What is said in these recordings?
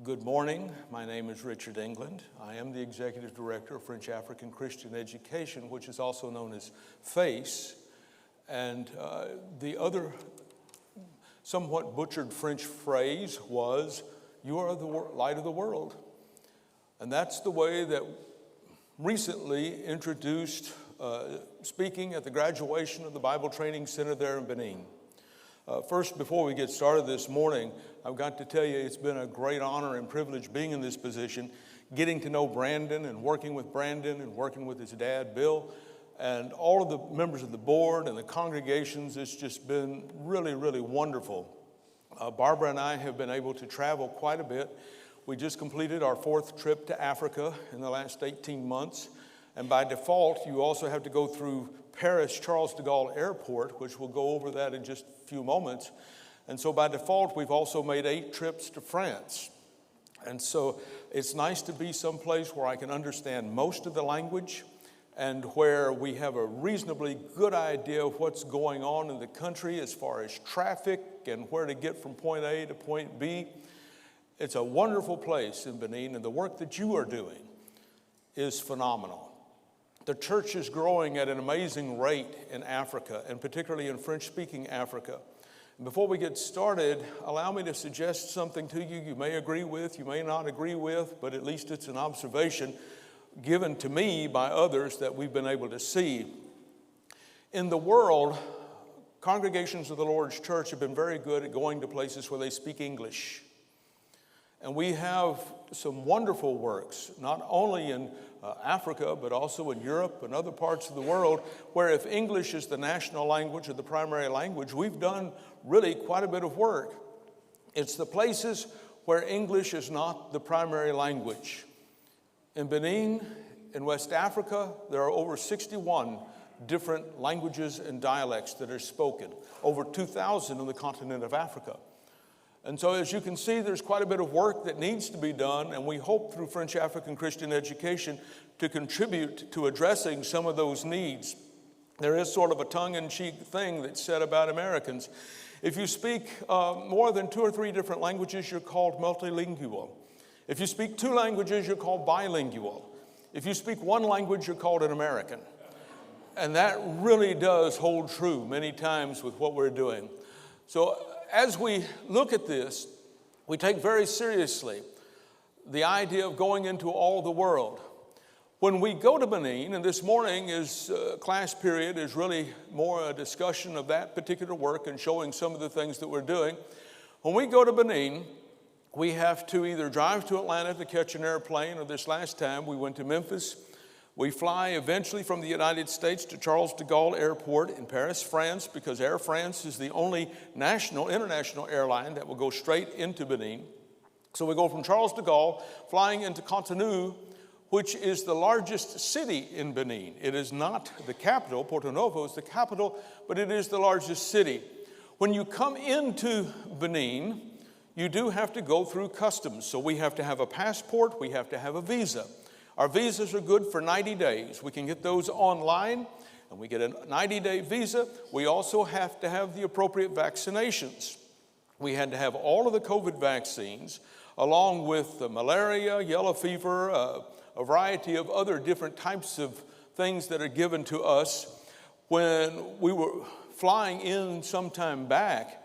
Good morning. My name is Richard England. I am the Executive Director of French African Christian Education, which is also known as F.A.C.E. And the other somewhat butchered French phrase was, "You are the light of the world." And that's the way that recently introduced speaking at the graduation of the Bible Training Center there in Benin. First, before we get started this morning, I've got to tell you it's been a great honor and privilege being in this position, getting to know Brandon and working with his dad, Bill, and all of the members of the board and the congregations. It's just been really, really wonderful. Barbara and I have been able to travel quite a bit. We just completed our 4th trip to Africa in the last 18 months. And by default, you also have to go through Paris Charles de Gaulle Airport, which we'll go over that in just a few moments. And so by default, we've also made 8 trips to France. And so it's nice to be someplace where I can understand most of the language and where we have a reasonably good idea of what's going on in the country as far as traffic and where to get from point A to point B. It's a wonderful place in Benin, and the work that you are doing is phenomenal. The church is growing at an amazing rate in Africa, and particularly in French-speaking Africa. And before we get started, allow me to suggest something to you you may agree with, you may not agree with, but at least it's an observation given to me by others that we've been able to see. In the world, congregations of the Lord's church have been very good at going to places where they speak English. And we have some wonderful works, not only in Africa, but also in Europe and other parts of the world, where if English is the national language or the primary language, we've done really quite a bit of work. It's the places where English is not the primary language. In Benin, in West Africa, there are over 61 different languages and dialects that are spoken, over 2,000 on the continent of Africa. And so as you can see, there's quite a bit of work that needs to be done, and we hope through French African Christian Education to contribute to addressing some of those needs. There is sort of a tongue-in-cheek thing that's said about Americans. If you speak more than 2 or 3 different languages, you're called multilingual. If you speak 2 languages, you're called bilingual. If you speak 1 language, you're called an American. And that really does hold true many times with what we're doing. So as we look at this, we take very seriously the idea of going into all the world. When we go to Benin, and this morning is class period is really more a discussion of that particular work and showing some of the things that we're doing. When we go to Benin, we have to either drive to Atlanta to catch an airplane, or this last time we went to Memphis. We fly eventually from the United States to Charles de Gaulle Airport in Paris, France, because Air France is the only international airline that will go straight into Benin. So we go from Charles de Gaulle, flying into Cotonou, which is the largest city in Benin. It is not the capital. Porto Novo is the capital, but it is the largest city. When you come into Benin, you do have to go through customs. So we have to have a passport, we have to have a visa. Our visas are good for 90 days. We can get those online, and we get a 90-day visa. We also have to have the appropriate vaccinations. We had to have all of the COVID vaccines, along with malaria, yellow fever, a variety of other different types of things that are given to us. When we were flying in some time back,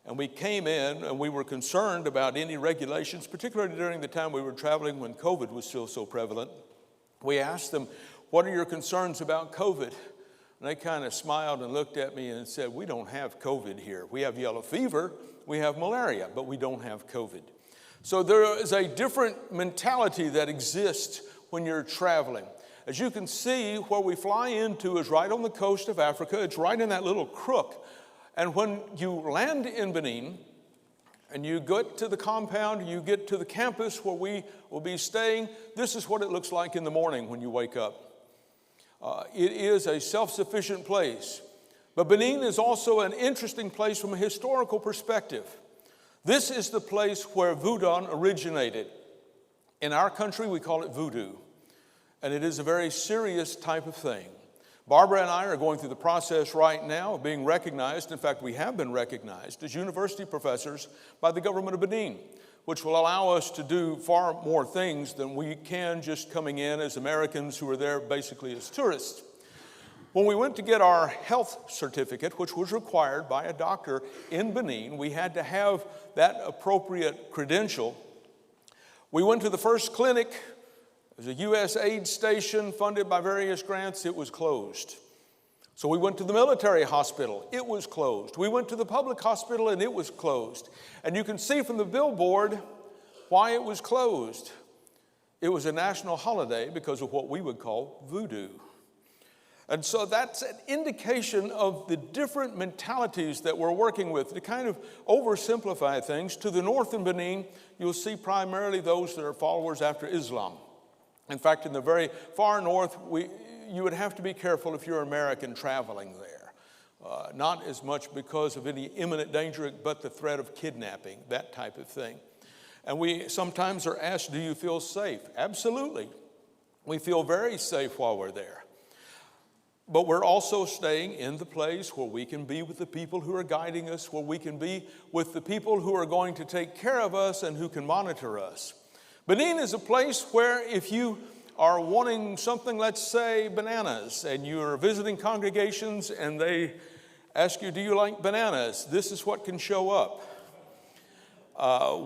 and we came in and we were concerned about any regulations, particularly during the time we were traveling when COVID was still so prevalent. We asked them, "What are your concerns about COVID?" And they kind of smiled and looked at me and said, "We don't have COVID here. We have yellow fever, we have malaria, but we don't have COVID." So there is a different mentality that exists when you're traveling. As you can see, where we fly into is right on the coast of Africa. It's right in that little crook. And when you land in Benin and you get to the compound, you get to the campus where we will be staying, this is what it looks like in the morning when you wake up. It is a self-sufficient place. But Benin is also an interesting place from a historical perspective. This is the place where voodoo originated. In our country, we call it voodoo. And it is a very serious type of thing. Barbara and I are going through the process right now of being recognized. In fact, we have been recognized as university professors by the government of Benin. which will allow us to do far more things than we can just coming in as Americans who are there basically as tourists. When we went to get our health certificate, which was required by a doctor in Benin, we had to have that appropriate credential. We went to the first clinic. It was a U.S. aid station funded by various grants. It was closed. So we went to the military hospital. It was closed. We went to the public hospital, and it was closed. And you can see from the billboard why it was closed. It was a national holiday because of what we would call voodoo. And so that's an indication of the different mentalities that we're working with. To kind of oversimplify things, to the north in Benin, you'll see primarily those that are followers after Islam. In fact, in the very far north, you would have to be careful if you're American traveling there. Not as much because of any imminent danger, but the threat of kidnapping, that type of thing. And we sometimes are asked, do you feel safe? Absolutely. We feel very safe while we're there. But we're also staying in the place where we can be with the people who are guiding us, where we can be with the people who are going to take care of us and who can monitor us. Benin is a place where if you are wanting something, let's say bananas, and you're visiting congregations and they ask you, do you like bananas? This is what can show up.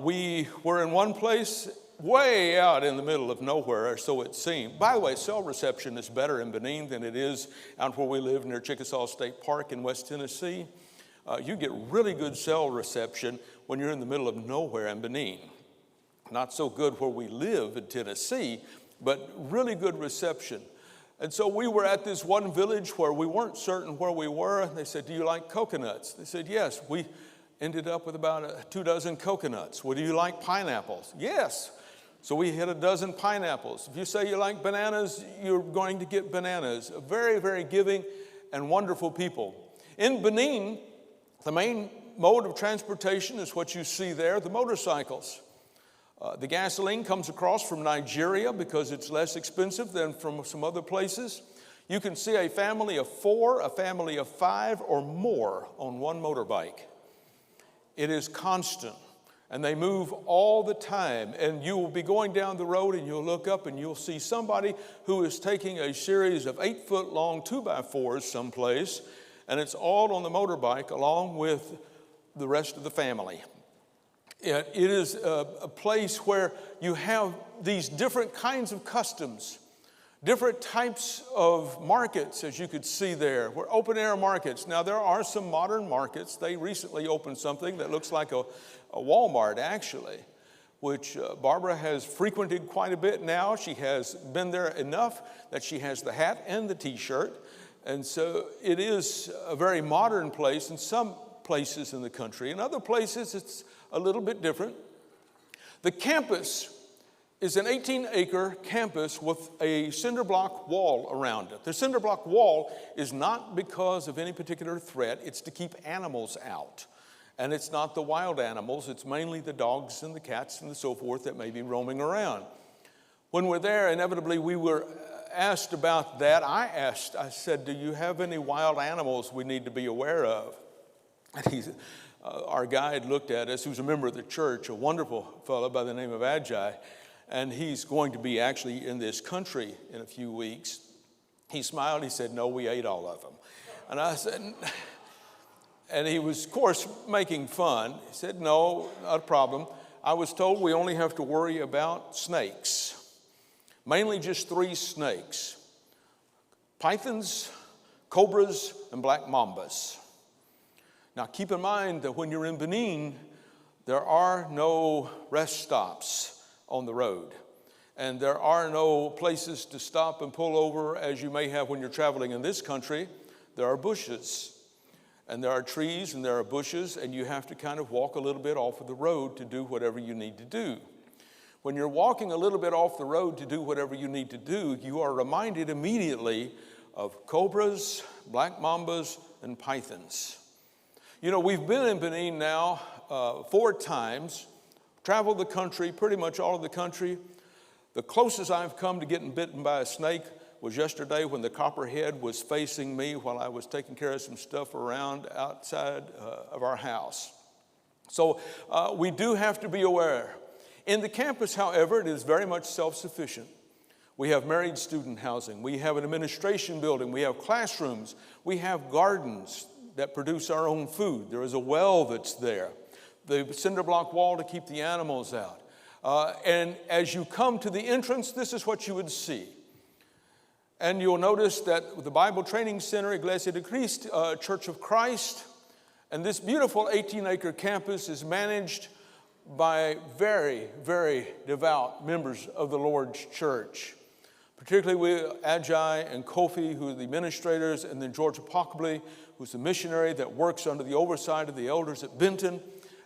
We were in one place way out in the middle of nowhere, or so it seemed. By the way, cell reception is better in Benin than it is out where we live near Chickasaw State Park in West Tennessee. You get really good cell reception when you're in the middle of nowhere in Benin. Not so good where we live in Tennessee, but really good reception. And so we were at this one village where we weren't certain where we were. They said, do you like coconuts? They said, yes. We ended up with about 2 dozen coconuts. Well, do you like pineapples? Yes. So we hit 12 pineapples. If you say you like bananas, you're going to get bananas. Very, very giving and wonderful people. In Benin, the main mode of transportation is what you see there, the motorcycles. The gasoline comes across from Nigeria because it's less expensive than from some other places. You can see a family of 4, a family of 5 or more on one motorbike. It is constant. And they move all the time. And you will be going down the road and you'll look up and you'll see somebody who is taking a series of 8-foot-long 2x4s someplace, and it's all on the motorbike along with the rest of the family. It is a place where you have these different kinds of customs, different types of markets, as you could see there. We're open-air markets. Now, there are some modern markets. They recently opened something that looks like a Walmart, actually, which Barbara has frequented quite a bit now. She has been there enough that she has the hat and the T-shirt. And so it is a very modern place in some places in the country. In other places, it's a little bit different. The campus is an 18-acre campus with a cinder block wall around it. The cinder block wall is not because of any particular threat. It's to keep animals out. And it's not the wild animals. It's mainly the dogs and the cats and so forth that may be roaming around. When we're there, inevitably, we were asked about that. I said, do you have any wild animals we need to be aware of? And our guide looked at us, who's a member of the church, a wonderful fellow by the name of Ajay. And he's going to be actually in this country in a few weeks. He smiled. He said, no, we ate all of them. And I said, and he was, of course, making fun. He said, no, not a problem. I was told we only have to worry about snakes, mainly just 3 snakes: pythons, cobras, and black mambas. Now, keep in mind that when you're in Benin, there are no rest stops on the road. And there are no places to stop and pull over as you may have when you're traveling in this country. There are bushes, and there are trees, and there are bushes, and you have to kind of walk a little bit off of the road to do whatever you need to do. When you're walking a little bit off the road to do whatever you need to do, you are reminded immediately of cobras, black mambas, and pythons. You know, we've been in Benin now 4 times, traveled the country, pretty much all of the country. The closest I've come to getting bitten by a snake was yesterday when the copperhead was facing me while I was taking care of some stuff around outside of our house. So we do have to be aware. In the campus, however, it is very much self-sufficient. We have married student housing. We have an administration building. We have classrooms. We have gardens that produce our own food. There is a well that's there. The cinder block wall to keep the animals out. And as you come to the entrance, this is what you would see. And you'll notice that the Bible Training Center, Iglesia de Cristo, Church of Christ, and this beautiful 18-acre campus is managed by very, very devout members of the Lord's church. Particularly with Agi and Kofi, who are the administrators, and then George Apocably, who's the missionary that works under the oversight of the elders at Benton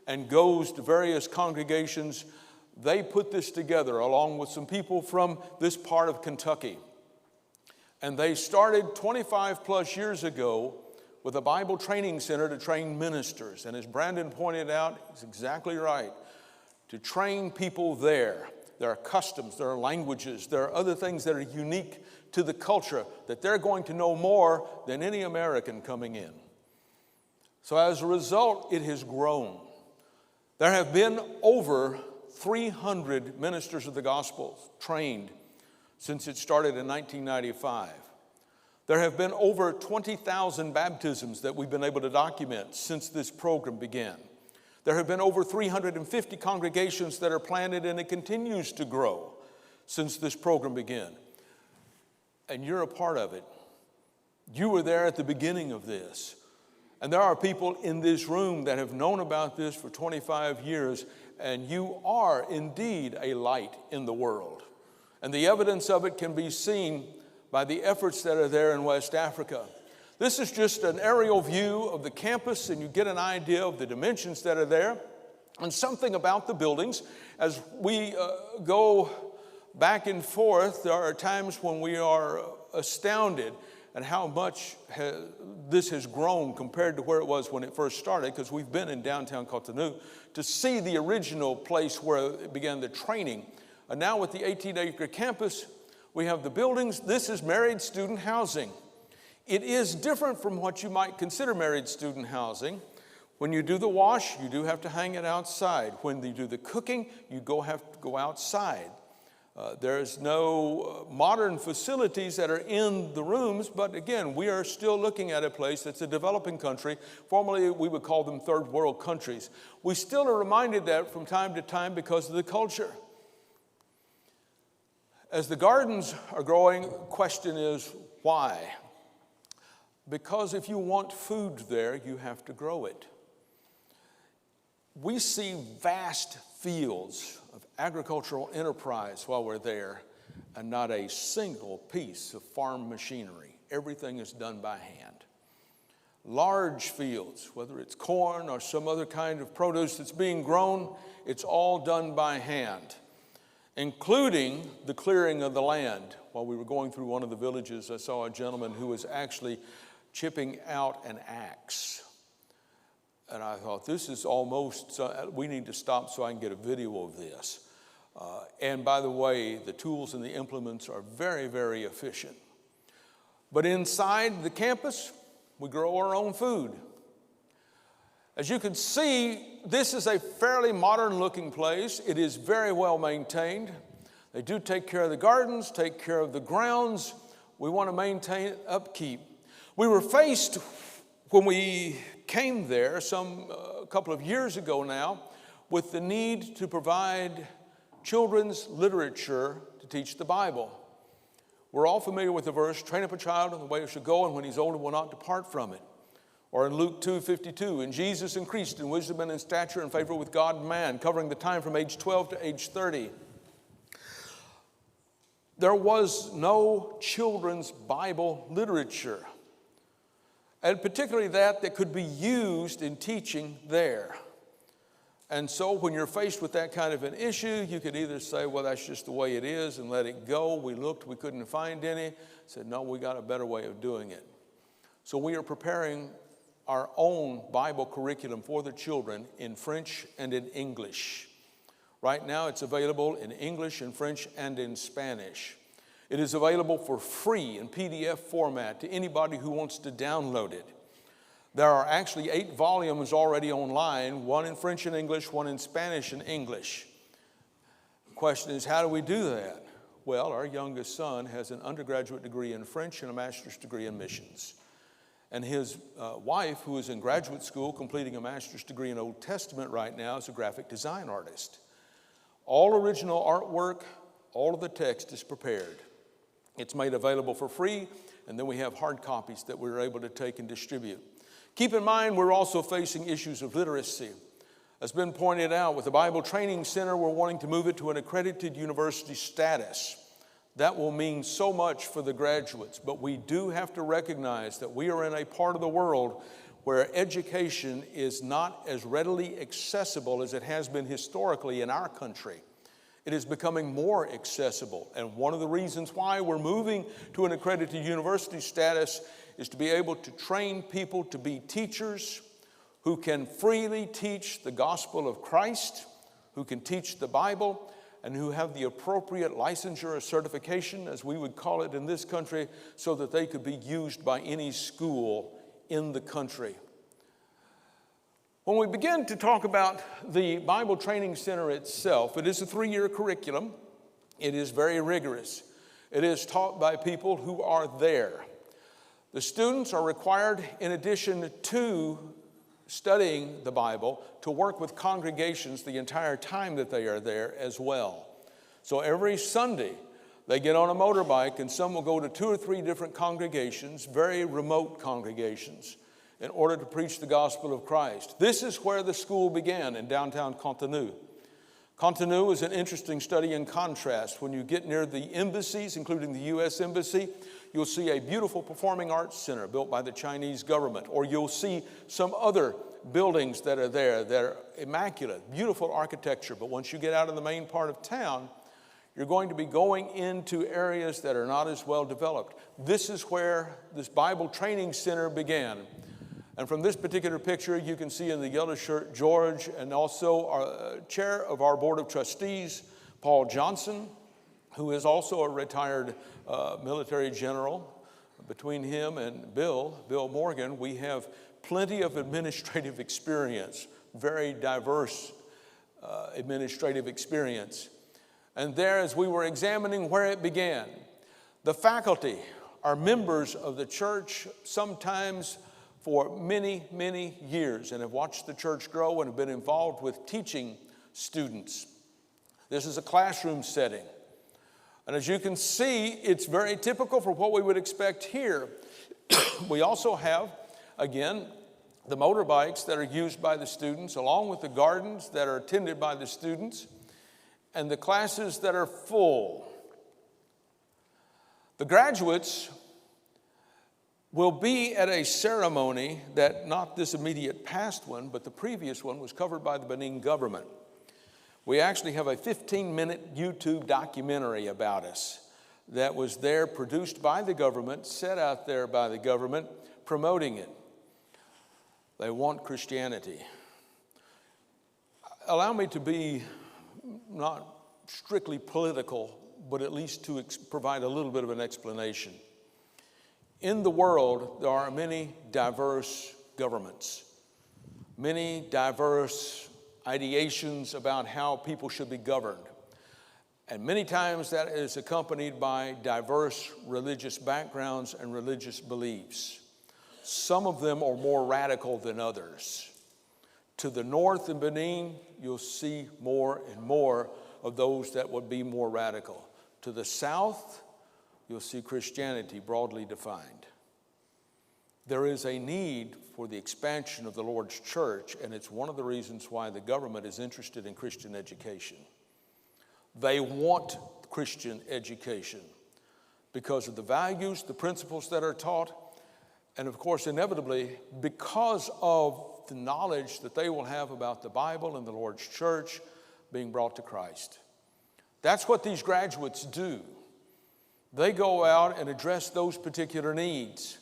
and goes to various congregations. They put this together along with some people from this part of Kentucky. And they started 25 plus years ago with a Bible training center to train ministers. And as Brandon pointed out, he's exactly right. To train people there. There are customs, there are languages, there are other things that are unique to the culture that they're going to know more than any American coming in. So as a result, it has grown. There have been over 300 ministers of the gospel trained since it started in 1995. There have been over 20,000 baptisms that we've been able to document since this program began. There have been over 350 congregations that are planted, and it continues to grow since this program began. And you're a part of it. You were there at the beginning of this. And there are people in this room that have known about this for 25 years, and you are indeed a light in the world. And the evidence of it can be seen by the efforts that are there in West Africa. This is just an aerial view of the campus, and you get an idea of the dimensions that are there and something about the buildings. As we go back and forth, there are times when we are astounded at how much this has grown compared to where it was when it first started, because we've been in downtown Cotonou to see the original place where it began the training. And now with the 18-acre campus, we have the buildings. This is married student housing. It is different from what you might consider married student housing. When you do the wash, you do have to hang it outside. When you do the cooking, you have to go outside. There's no modern facilities that are in the rooms, but again, we are still looking at a place that's a developing country. Formerly, we would call them third world countries. We still are reminded that from time to time because of the culture. As the gardens are growing, the question is, why? Because if you want food there, you have to grow it. We see vast fields of agricultural enterprise while we're there, and not a single piece of farm machinery. Everything is done by hand. Large fields, whether it's corn or some other kind of produce that's being grown, it's all done by hand, including the clearing of the land. While we were going through one of the villages, I saw a gentleman who was actually chipping out an axe. And I thought, this is almost, we need to stop so I can get a video of this. And by the way, the tools and the implements are very, very efficient. But inside the campus, we grow our own food. As you can see, this is a fairly modern looking place. It is very well maintained. They do take care of the gardens, take care of the grounds. We want to maintain upkeep. We were faced, when we came there a couple of years ago now, with the need to provide children's literature to teach the Bible. We're all familiar with the verse, train up a child in the way he should go, and when he's older will not depart from it. Or in Luke 2:52, and Jesus increased in wisdom and in stature and favor with God and man, covering the time from age 12 to age 30. There was no children's Bible literature, and particularly that could be used in teaching there. And so when you're faced with that kind of an issue, you could either say, well, that's just the way it is, and let it go. We looked, we couldn't find any. Said, no, we got a better way of doing it. So we are preparing our own Bible curriculum for the children in French and in English. Right now it's available in English, in French, and in Spanish. It is available for free in PDF format to anybody who wants to download it. There are actually 8 volumes already online, one in French and English, one in Spanish and English. Question is, how do we do that? Well, our youngest son has an undergraduate degree in French and a master's degree in missions. And his wife, who is in graduate school completing a master's degree in Old Testament right now, is a graphic design artist. All original artwork, all of the text is prepared. It's made available for free, and then we have hard copies that we're able to take and distribute. Keep in mind, we're also facing issues of literacy. As been pointed out, with the Bible Training Center, we're wanting to move it to an accredited university status. That will mean so much for the graduates, but we do have to recognize that we are in a part of the world where education is not as readily accessible as it has been historically in our country. It is becoming more accessible, and one of the reasons why we're moving to an accredited university status is to be able to train people to be teachers who can freely teach the gospel of Christ, who can teach the Bible, and who have the appropriate licensure or certification, as we would call it in this country, so that they could be used by any school in the country. When we begin to talk about the Bible Training Center itself, it is a 3-year curriculum. It is very rigorous. It is taught by people who are there. The students are required, in addition to studying the Bible, to work with congregations the entire time that they are there as well. So every Sunday, they get on a motorbike, and some will go to 2 or 3 different congregations, very remote congregations, in order to preach the gospel of Christ. This is where the school began, in downtown Contenu. Contenu is an interesting study in contrast. When you get near the embassies, including the U.S. Embassy, you'll see a beautiful performing arts center built by the Chinese government, or you'll see some other buildings that are there that are immaculate, beautiful architecture. But once you get out of the main part of town, you're going to be going into areas that are not as well developed. This is where this Bible Training Center began. And from this particular picture, you can see in the yellow shirt, George, and also our chair of our Board of Trustees, Paul Johnson, who is also a retired military general. Between him and Bill Morgan, we have plenty of administrative experience, very diverse administrative experience. And there, as we were examining where it began, the faculty are members of the church, sometimes for many, many years, and have watched the church grow and have been involved with teaching students. This is a classroom setting. And as you can see, it's very typical for what we would expect here. We also have, again, the motorbikes that are used by the students, along with the gardens that are attended by the students, and the classes that are full. The graduates will be at a ceremony that, not this immediate past one, but the previous one, was covered by the Benin government. We actually have a 15-minute YouTube documentary about us that was there, produced by the government, set out there by the government, promoting it. They want Christianity. Allow me to be not strictly political, but at least to provide a little bit of an explanation. In the world, there are many diverse governments, many diverse ideations about how people should be governed. And many times that is accompanied by diverse religious backgrounds and religious beliefs. Some of them are more radical than others. To the north in Benin, you'll see more and more of those that would be more radical. To the south, you'll see Christianity broadly defined. There is a need for the expansion of the Lord's church, and it's one of the reasons why the government is interested in Christian education. They want Christian education because of the values, the principles that are taught, and of course, inevitably, because of the knowledge that they will have about the Bible and the Lord's church being brought to Christ. That's what these graduates do. They go out and address those particular needs.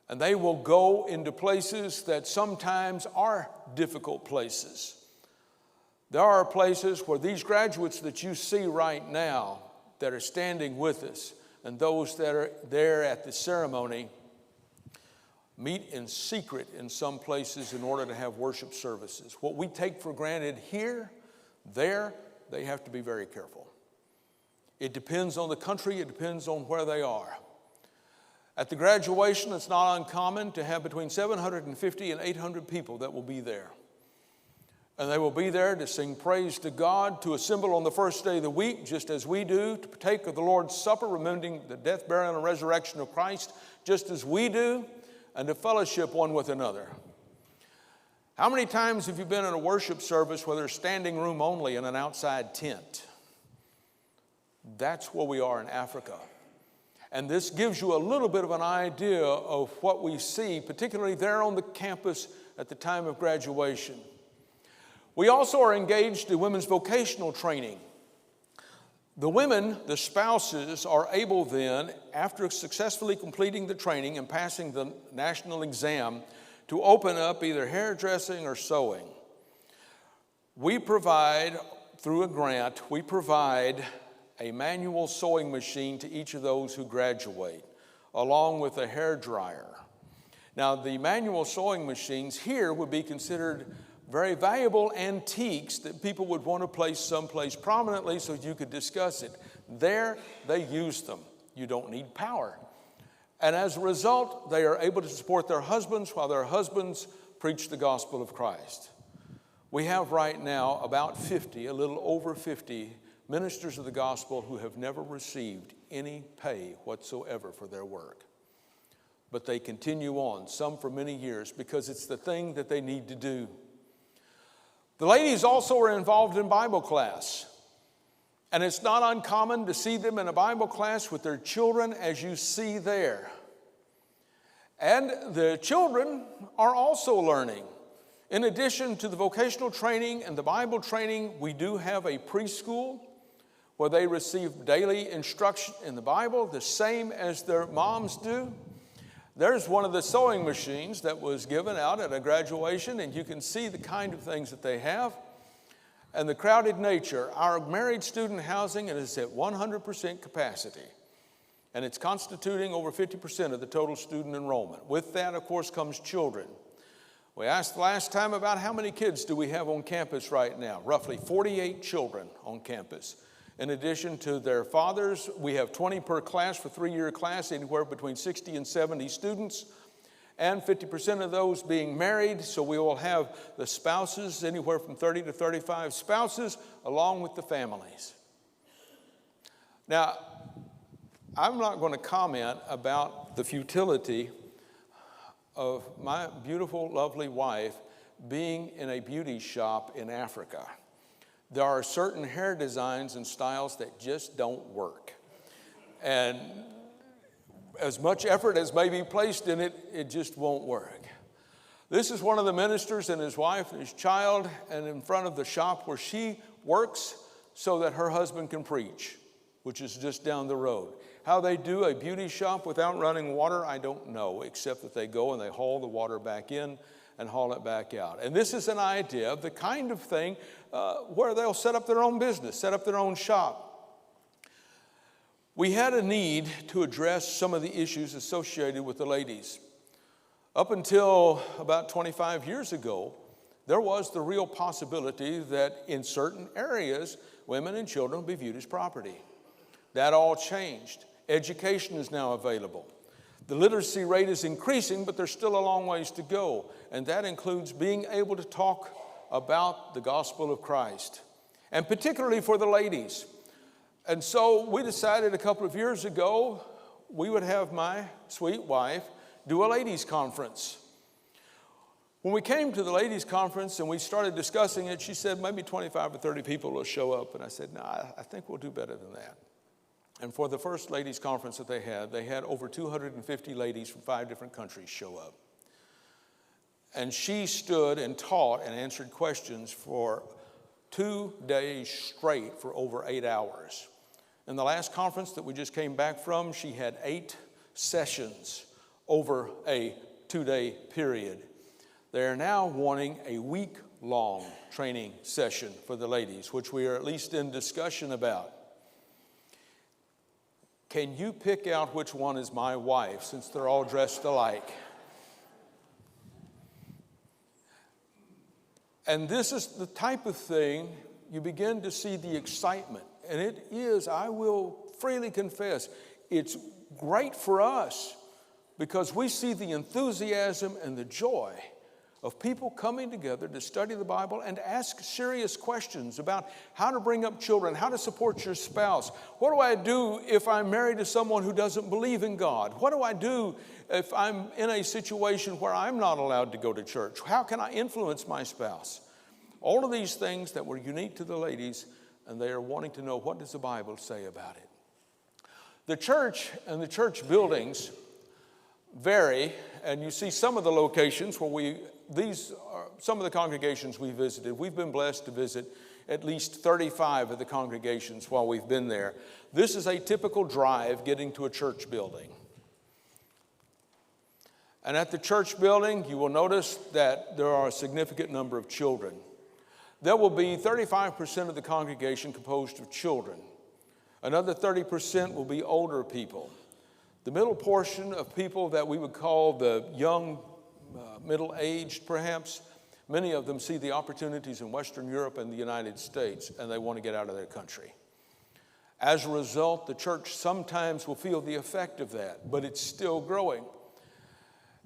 And they will go into places that sometimes are difficult places. There are places where these graduates that you see right now that are standing with us, and those that are there at the ceremony, meet in secret in some places in order to have worship services. What we take for granted here, there, they have to be very careful. It depends on the country, it depends on where they are. At the graduation, it's not uncommon to have between 750 and 800 people that will be there. And they will be there to sing praise to God, to assemble on the first day of the week, just as we do, to partake of the Lord's Supper, remembering the death, burial, and resurrection of Christ, just as we do, and to fellowship one with another. How many times have you been in a worship service where there's standing room only in an outside tent? That's where we are in Africa. And this gives you a little bit of an idea of what we see, particularly there on the campus at the time of graduation. We also are engaged in women's vocational training. The women, the spouses, are able then, after successfully completing the training and passing the national exam, to open up either hairdressing or sewing. We provide, through a grant, we provide a manual sewing machine to each of those who graduate, along with a hair dryer. Now, the manual sewing machines here would be considered very valuable antiques that people would want to place someplace prominently so you could discuss it. There, they use them. You don't need power. And as a result, they are able to support their husbands while their husbands preach the gospel of Christ. We have right now about 50, a little over 50, ministers of the gospel who have never received any pay whatsoever for their work. But they continue on, some for many years, because it's the thing that they need to do. The ladies also are involved in Bible class. And it's not uncommon to see them in a Bible class with their children as you see there. And the children are also learning. In addition to the vocational training and the Bible training, we do have a preschool where they receive daily instruction in the Bible, the same as their moms do. There's one of the sewing machines that was given out at a graduation, and you can see the kind of things that they have. And the crowded nature, our married student housing is at 100% capacity, and it's constituting over 50% of the total student enrollment. With that, of course, comes children. We asked last time about how many kids do we have on campus right now. Roughly 48 children on campus. In addition to their fathers, we have 20 per class for three-year class, anywhere between 60 and 70 students, and 50% of those being married. So we will have the spouses, anywhere from 30 to 35 spouses, along with the families. Now, I'm not going to comment about the futility of my beautiful, lovely wife being in a beauty shop in Africa. There are certain hair designs and styles that just don't work. And as much effort as may be placed in it, it just won't work. This is one of the ministers and his wife and his child, and in front of the shop where she works so that her husband can preach, which is just down the road. How they do a beauty shop without running water, I don't know, except that they go and they haul the water back in and haul it back out. And this is an idea of the kind of thing where they'll set up their own business, set up their own shop. We had a need to address some of the issues associated with the ladies. Up until about 25 years ago, there was the real possibility that in certain areas, women and children would be viewed as property. That all changed. Education is now available. The literacy rate is increasing, but there's still a long ways to go. And that includes being able to talk about the gospel of Christ, and particularly for the ladies. And so we decided a couple of years ago, we would have my sweet wife do a ladies' conference. When we came to the ladies' conference and we started discussing it, she said maybe 25 or 30 people will show up. And I said, no, I think we'll do better than that. And for the first ladies' conference that they had over 250 ladies from 5 different countries show up. And she stood and taught and answered questions for 2 days straight for over 8 hours. In the last conference that we just came back from, she had 8 sessions over a 2-day period. They are now wanting a week-long training session for the ladies, which we are at least in discussion about. Can you pick out which one is my wife, since they're all dressed alike? And this is the type of thing you begin to see the excitement. And it is, I will freely confess, it's great for us because we see the enthusiasm and the joy of people coming together to study the Bible and ask serious questions about how to bring up children, how to support your spouse. What do I do if I'm married to someone who doesn't believe in God? What do I do if I'm in a situation where I'm not allowed to go to church? How can I influence my spouse? All of these things that were unique to the ladies, and they are wanting to know, what does the Bible say about it? The church and the church buildings vary, and you see some of the locations where these are some of the congregations we visited. We've been blessed to visit at least 35 of the congregations while we've been there. This is a typical drive getting to a church building. And at the church building, you will notice that there are a significant number of children. There will be 35% of the congregation composed of children. Another 30% will be older people. The middle portion of people that we would call the young, middle-aged perhaps, many of them see the opportunities in Western Europe and the United States, and they want to get out of their country. As a result, the church sometimes will feel the effect of that, but it's still growing.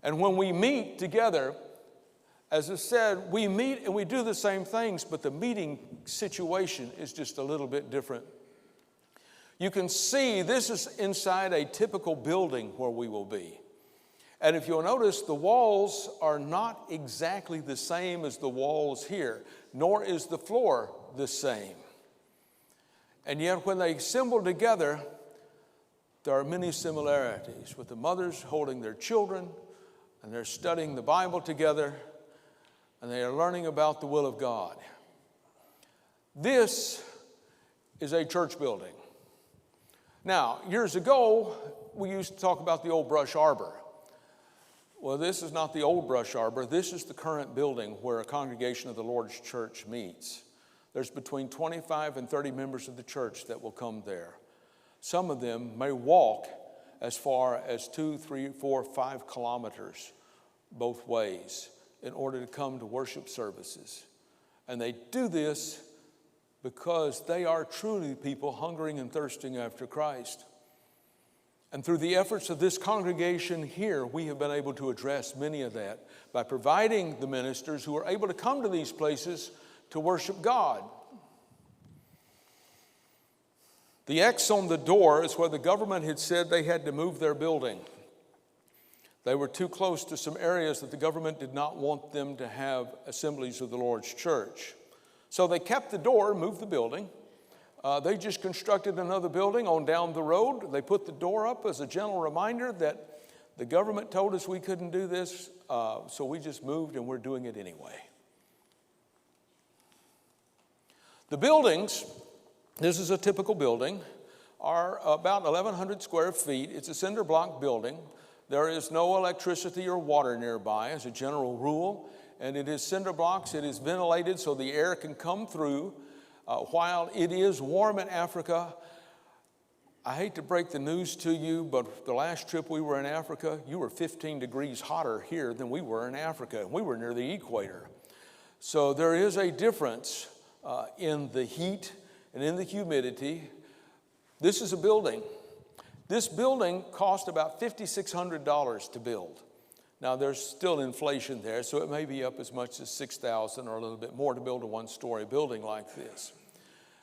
And when we meet together, as I said, we meet and we do the same things, but the meeting situation is just a little bit different. You can see this is inside a typical building where we will be. And if you'll notice, the walls are not exactly the same as the walls here, nor is the floor the same. And yet when they assemble together, there are many similarities, with the mothers holding their children, and they're studying the Bible together, and they are learning about the will of God. This is a church building. Now, years ago, we used to talk about the old brush arbor. Well, this is not the old brush arbor. This is the current building where a congregation of the Lord's church meets. There's between 25 and 30 members of the church that will come there. Some of them may walk as far as 2, 3, 4, 5 kilometers both ways in order to come to worship services. And they do this because they are truly people hungering and thirsting after Christ. And through the efforts of this congregation here, we have been able to address many of that by providing the ministers who are able to come to these places to worship God. The X on the door is where the government had said they had to move their building. They were too close to some areas that the government did not want them to have assemblies of the Lord's church. So they kept the door, moved the building. They just constructed another building on down the road. They put the door up as a gentle reminder that the government told us we couldn't do this, so we just moved and we're doing it anyway. The buildings, this is a typical building, are about 1,100 square feet. It's a cinder block building. There is no electricity or water nearby as a general rule, and it is cinder blocks. It is ventilated so the air can come through. While it is warm in Africa, I hate to break the news to you, but the last trip we were in Africa, you were 15 degrees hotter here than we were in Africa. We were near the equator. So there is a difference in the heat and in the humidity. This is a building. This building cost about $5,600 to build. Now, there's still inflation there, so it may be up as much as $6,000 or a little bit more to build a one-story building like this.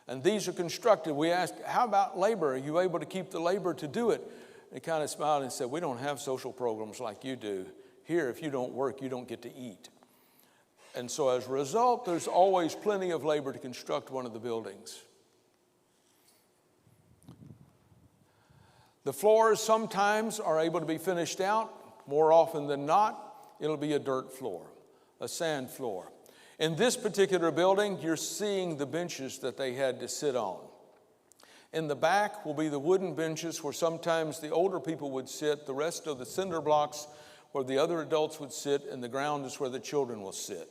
And these are constructed. We asked, how about labor? Are you able to keep the labor to do it? And he kind of smiled and said, we don't have social programs like you do. Here, if you don't work, you don't get to eat. And so as a result, there's always plenty of labor to construct one of the buildings. The floors sometimes are able to be finished out. More often than not, it'll be a dirt floor, a sand floor. In this particular building, you're seeing the benches that they had to sit on. In the back will be the wooden benches where sometimes the older people would sit. The rest of the cinder blocks where the other adults would sit, and the ground is where the children will sit.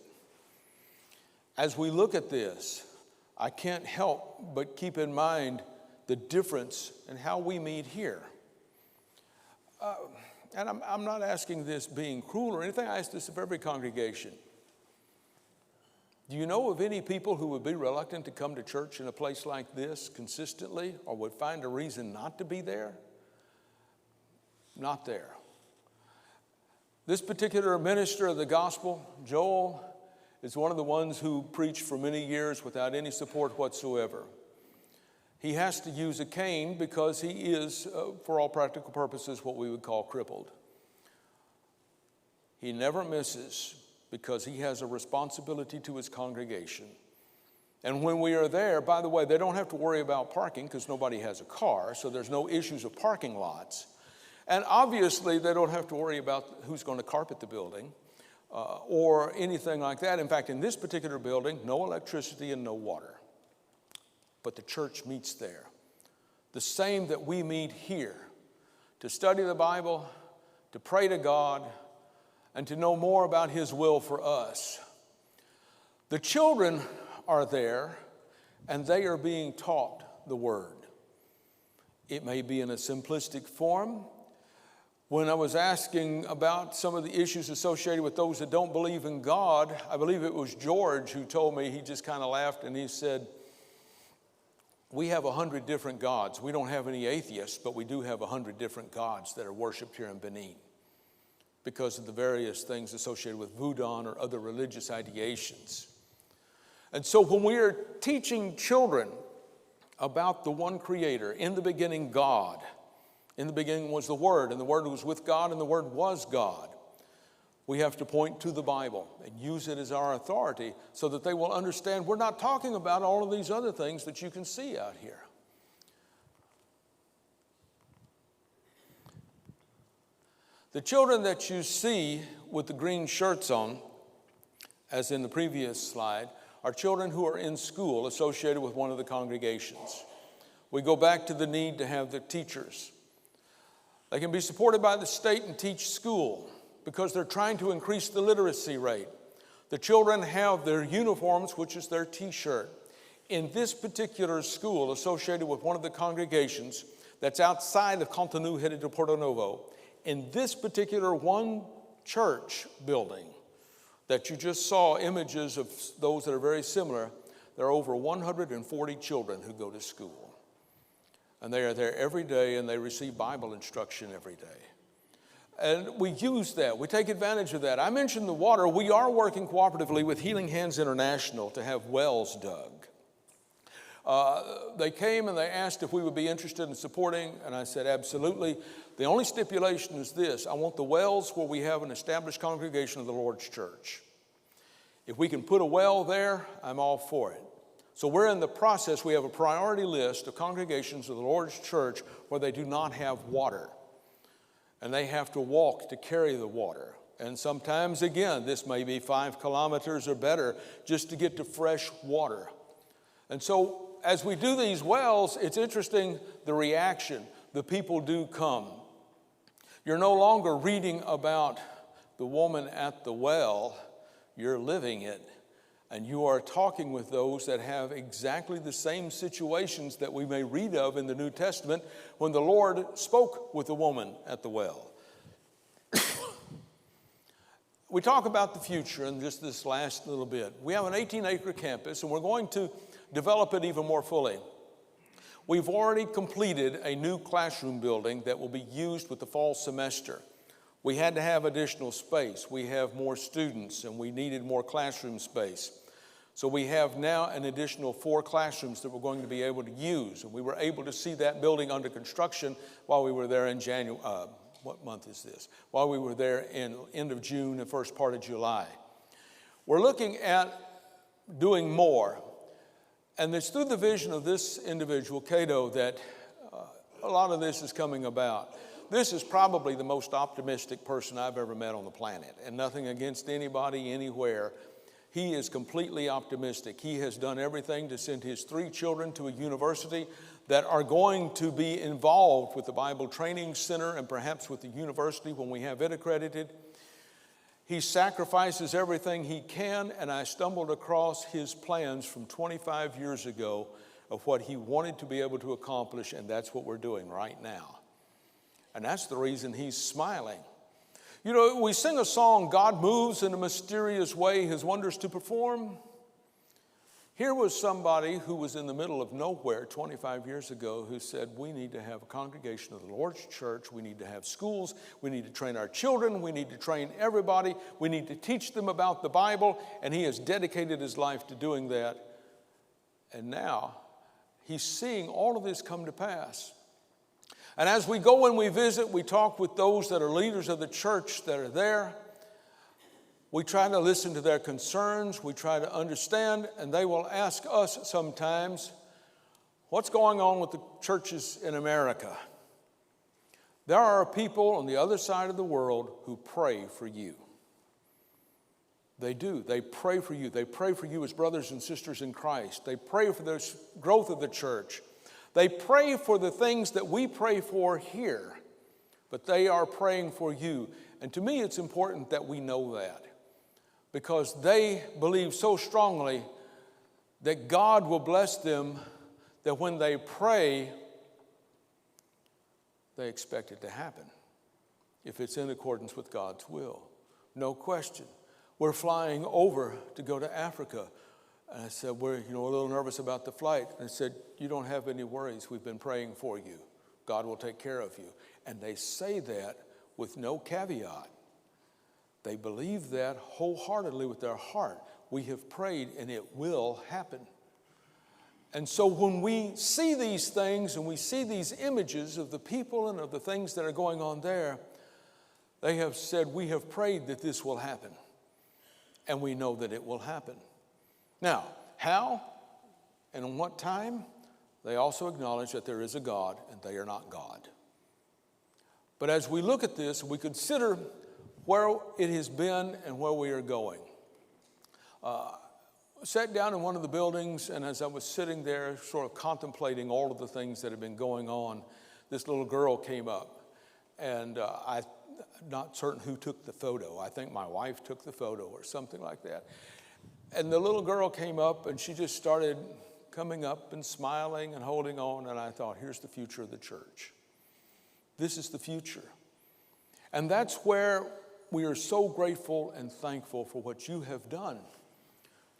As we look at this, I can't help but keep in mind the difference in how we meet here. And I'm not asking this being cruel or anything. I ask this of every congregation. Do you know of any people who would be reluctant to come to church in a place like this consistently, or would find a reason not to be there? Not there. This particular minister of the gospel, Joel, is one of the ones who preached for many years without any support whatsoever. He has to use a cane because he is, for all practical purposes, what we would call crippled. He never misses because he has a responsibility to his congregation. And when we are there, by the way, they don't have to worry about parking because nobody has a car, so there's no issues of parking lots. And obviously, they don't have to worry about who's going to carpet the building or anything like that. In fact, in this particular building, no electricity and no water. But the church meets there. The same that we meet here, to study the Bible, to pray to God, and to know more about His will for us. The children are there, and they are being taught the Word. It may be in a simplistic form. When I was asking about some of the issues associated with those that don't believe in God, I believe it was George who told me, he just kind of laughed and he said, we have 100 different gods. We don't have any atheists, but we do have 100 different gods that are worshiped here in Benin because of the various things associated with voodoo or other religious ideations. And so when we are teaching children about the one Creator, in the beginning God, in the beginning was the Word, and the Word was with God, and the Word was God. We have to point to the Bible and use it as our authority so that they will understand we're not talking about all of these other things that you can see out here. The children that you see with the green shirts on, as in the previous slide, are children who are in school associated with one of the congregations. We go back to the need to have the teachers. They can be supported by the state and teach school because they're trying to increase the literacy rate. The children have their uniforms, which is their t-shirt. In this particular school associated with one of the congregations that's outside of Contenu headed to Porto Novo, in this particular one church building that you just saw images of those that are very similar, there are over 140 children who go to school. And they are there every day, and they receive Bible instruction every day. And we use that. We take advantage of that. I mentioned the water. We are working cooperatively with Healing Hands International to have wells dug. They came and they asked if we would be interested in supporting, and I said, absolutely. The only stipulation is this. I want the wells where we have an established congregation of the Lord's church. If we can put a well there, I'm all for it. So we're in the process. We have a priority list of congregations of the Lord's church where they do not have water. And they have to walk to carry the water. And sometimes, again, this may be 5 kilometers or better just to get to fresh water. And so as we do these wells, it's interesting the reaction. The people do come. You're no longer reading about the woman at the well. You're living it. And you are talking with those that have exactly the same situations that we may read of in the New Testament when the Lord spoke with the woman at the well. We talk about the future in just this last little bit. We have an 18-acre campus, and we're going to develop it even more fully. We've already completed a new classroom building that will be used with the fall semester. We had to have additional space. We have more students, and we needed more classroom space. So we have now an additional 4 classrooms that we're going to be able to use. And we were able to see that building under construction while we were there in January. What month is this? While we were there in end of June and first part of July. We're looking at doing more. And it's through the vision of this individual, Cato, that a lot of this is coming about. This is probably the most optimistic person I've ever met on the planet. And nothing against anybody, anywhere. He is completely optimistic. He has done everything to send his 3 children to a university that are going to be involved with the Bible Training Center and perhaps with the university when we have it accredited. He sacrifices everything he can, and I stumbled across his plans from 25 years ago of what he wanted to be able to accomplish, and that's what we're doing right now. And that's the reason he's smiling. You know, we sing a song, God moves in a mysterious way, his wonders to perform. Here was somebody who was in the middle of nowhere 25 years ago who said, we need to have a congregation of the Lord's church, we need to have schools, we need to train our children, we need to train everybody, we need to teach them about the Bible, and he has dedicated his life to doing that. And now he's seeing all of this come to pass. And as we go and we visit, we talk with those that are leaders of the church that are there. We try to listen to their concerns, we try to understand, and they will ask us sometimes, what's going on with the churches in America? There are people on the other side of the world who pray for you. They do. They pray for you. They pray for you as brothers and sisters in Christ. They pray for the growth of the church. They pray for the things that we pray for here, but they are praying for you. And to me, it's important that we know that, because they believe so strongly that God will bless them, that when they pray, they expect it to happen, if it's in accordance with God's will. No question. We're flying over to go to Africa. And I said, we're a little nervous about the flight. And I said, you don't have any worries. We've been praying for you. God will take care of you. And they say that with no caveat. They believe that wholeheartedly with their heart. We have prayed and it will happen. And so when we see these things and we see these images of the people and of the things that are going on there, they have said, we have prayed that this will happen. And we know that it will happen. Now, how and in what time? They also acknowledge that there is a God and they are not God. But as we look at this, we consider where it has been and where we are going. Sat down in one of the buildings, and as I was sitting there sort of contemplating all of the things that have been going on, this little girl came up. And I'm not certain who took the photo. I think my wife took the photo or something like that. And the little girl came up, and she just started coming up and smiling and holding on. And I thought, here's the future of the church. This is the future. And that's where we are so grateful and thankful for what you have done.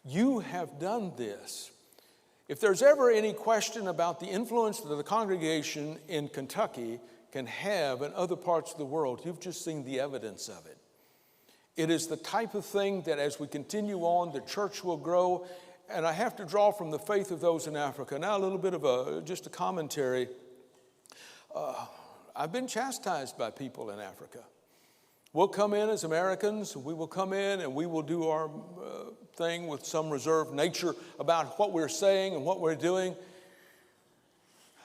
You have done this. If there's ever any question about the influence that the congregation in Kentucky can have in other parts of the world, you've just seen the evidence of it. It is the type of thing that as we continue on, the church will grow. And I have to draw from the faith of those in Africa. Now a little bit of just a commentary. I've been chastised by people in Africa. We'll come in as Americans, we will come in and we will do our thing with some reserved nature about what we're saying and what we're doing.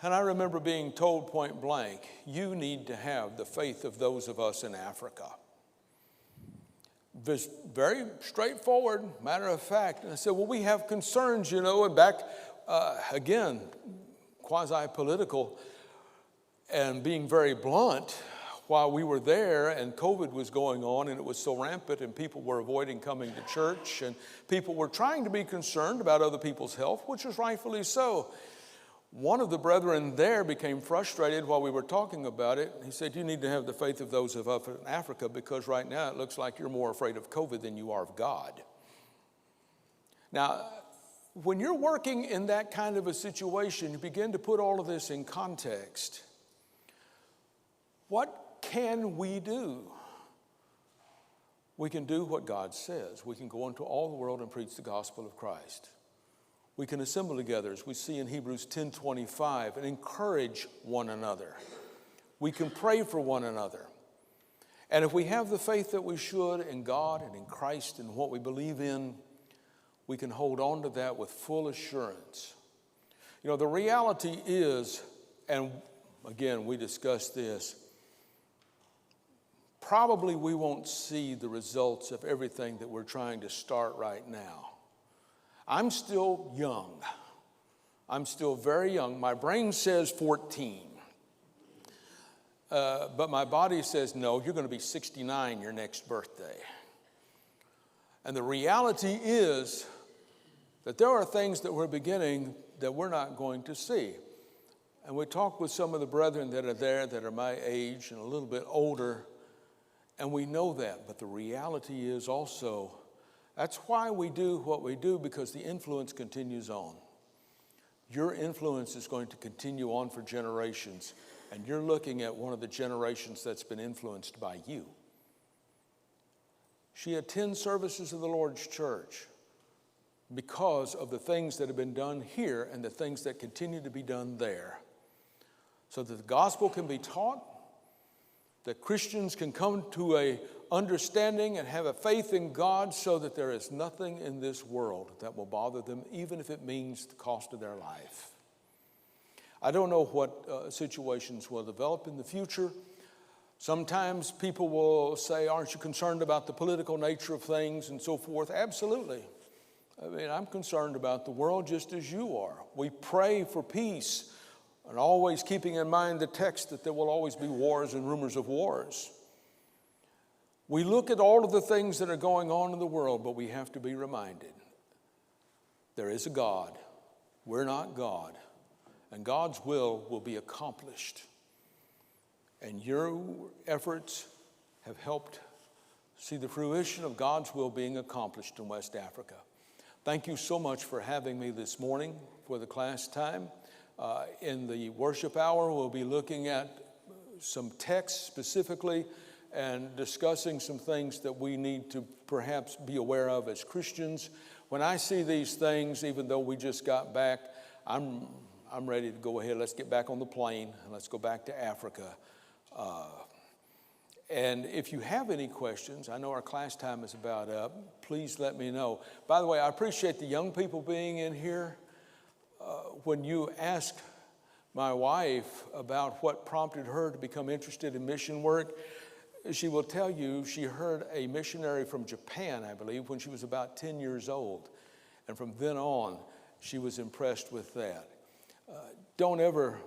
And I remember being told point blank, you need to have the faith of those of us in Africa. This very straightforward, matter of fact. And I said, well, we have concerns, and back, again, quasi-political and being very blunt. While we were there and COVID was going on and it was so rampant and people were avoiding coming to church and people were trying to be concerned about other people's health, which is rightfully so. One of the brethren there became frustrated while we were talking about it. He said, you need to have the faith of those of us in Africa, because right now it looks like you're more afraid of COVID than you are of God. Now, when you're working in that kind of a situation, you begin to put all of this in context. What can we do? We can do what God says. We can go into all the world and preach the gospel of Christ. We can assemble together, as we see in Hebrews 10:25, and encourage one another. We can pray for one another. And if we have the faith that we should in God and in Christ and what we believe in, we can hold on to that with full assurance. The reality is, and again, we discussed this, probably we won't see the results of everything that we're trying to start right now. I'm still young. I'm still very young. My brain says 14. But my body says, no, you're going to be 69 your next birthday. And the reality is that there are things that we're beginning that we're not going to see. And we talk with some of the brethren that are there that are my age and a little bit older, and we know that. But the reality is also, That's why we do what we do, because the influence continues on. Your influence is going to continue on for generations, and you're looking at one of the generations that's been influenced by you. She attends services of the Lord's church because of the things that have been done here and the things that continue to be done there, so that the gospel can be taught, that Christians can come to a understanding and have a faith in God, so that there is nothing in this world that will bother them, even if it means the cost of their life. I don't know what situations will develop in the future. Sometimes people will say, aren't you concerned about the political nature of things and so forth? Absolutely. I mean, I'm concerned about the world just as you are. We pray for peace, and always keeping in mind the text that there will always be wars and rumors of wars. We look at all of the things that are going on in the world, but we have to be reminded there is a God. We're not God. And God's will be accomplished. And your efforts have helped see the fruition of God's will being accomplished in West Africa. Thank you so much for having me this morning for the class time. In the worship hour, we'll be looking at some texts specifically and discussing some things that we need to perhaps be aware of as Christians. When I see these things, even though we just got back, I'm ready to go ahead. Let's get back on the plane and let's go back to Africa. And if you have any questions, I know our class time is about up, please let me know. By the way, I appreciate the young people being in here. When you asked my wife about what prompted her to become interested in mission work, she will tell you she heard a missionary from Japan, I believe, when she was about 10 years old. And from then on, she was impressed with that. Don't ever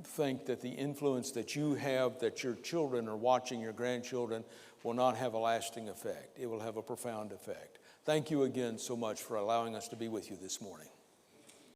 think that the influence that you have, that your children are watching, your grandchildren, will not have a lasting effect. It will have a profound effect. Thank you again so much for allowing us to be with you this morning.